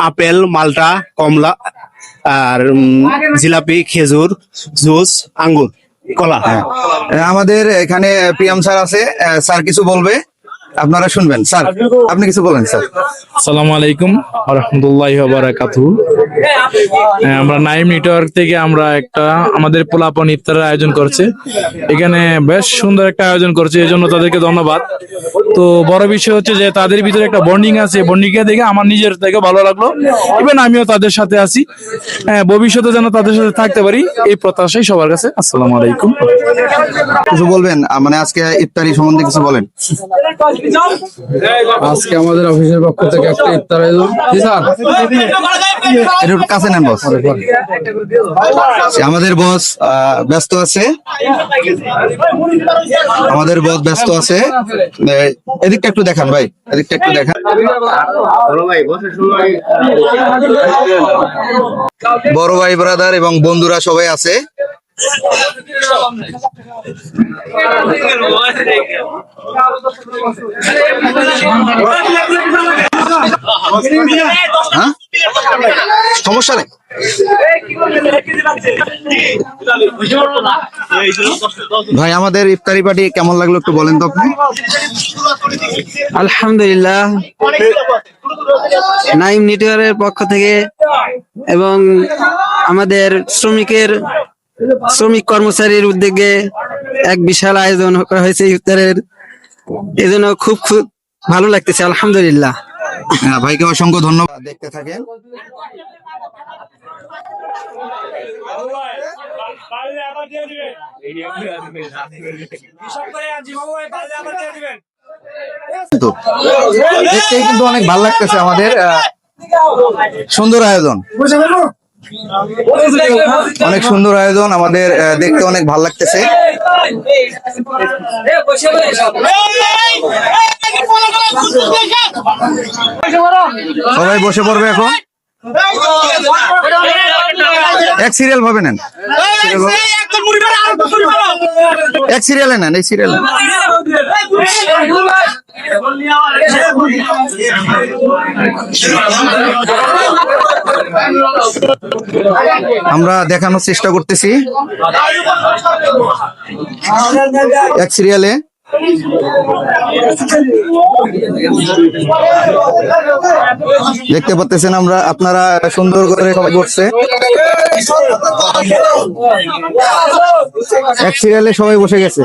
Apple, মালটা, কমলা, আর জিলাপি, খেজুর, juice, আঙ্গুর, কলা। আমাদের এখানে পিএম স্যার আছে, স্যার কিছু বলবে, আপনারা শুনবেন। স্যার আপনি কিছু বলেন স্যার। আসসালামু আলাইকুম রহমতুল্লাহি ওয়া বারাকাতুহু। আমরা নাইম নেটওয়ার্ক থেকে আমরা একটা আমাদের পোলাপন ইফতারের আয়োজন করছে। এখানে বেশ সুন্দর একটা আয়োজন করছে, এই জন্য তাদেরকে ধন্যবাদ। তো বড় বিষয় হচ্ছে যে তাদের ভিতরে একটা বন্ডিং আছে, বন্ডিংকে দেখে আমার নিজের থেকে ভালো লাগলো। ইভেন আমিও তাদের সাথে আছি, ভবিষ্যতে যেন তাদের সাথে থাকতে পারি এই প্রত্যাশাই সবার কাছে। আসসালামু আলাইকুম। কিছু বলবেন, মানে আজকে ইফতারি সম্বন্ধে কিছু বলেন। আজকে আমাদের অফিসের পক্ষ থেকে একটা ইফতার আয়োজন। জি স্যার, এটা একটু কাছে নেন বস। আমাদের বস ব্যস্ত আছে, আমাদের বস ব্যস্ত আছে। এদিকটা একটু দেখান ভাই, এদিকটা একটু দেখান। বড় ভাই ব্রাদার এবং বন্ধুরা সবাই আছে। হ্যাঁ, সমস্যা নেই। ভাই আমাদের ইফতারি পার্টি কেমন লাগলো একটু বলেন তো আপনি। আলহামদুলিল্লাহ, নাইম নেটওয়ার্কের পক্ষ থেকে এবং আমাদের শ্রমিক কর্মচারীর উদ্যোগে এক বিশাল আয়োজন করা হয়েছে ইফতারের। এজন্য খুব খুব ভালো লাগতেছে, আলহামদুলিল্লাহ। হ্যাঁ, ভাইকে অসংখ্য ধন্যবাদ। দেখতে থাকেন। দেখতে কিন্তু অনেক ভালো লাগতেছে আমাদের, সুন্দর আয়োজন, অনেক সুন্দর আয়োজন আমাদের, দেখতে অনেক ভালো লাগতেছে। সবাই বসে পড়বে এখন। এক সিরিয়াল ভাবে নেন, এক সিরিয়ালে নেন, এই সিরিয়ালে। আমরা দেখানোর চেষ্টা করতেছি এক সিরিয়ালে। দেখতে পাচ্ছেন আপনারা সুন্দর করে সবাই করছে, এক সিরিয়ালে সবাই বসে গেছে।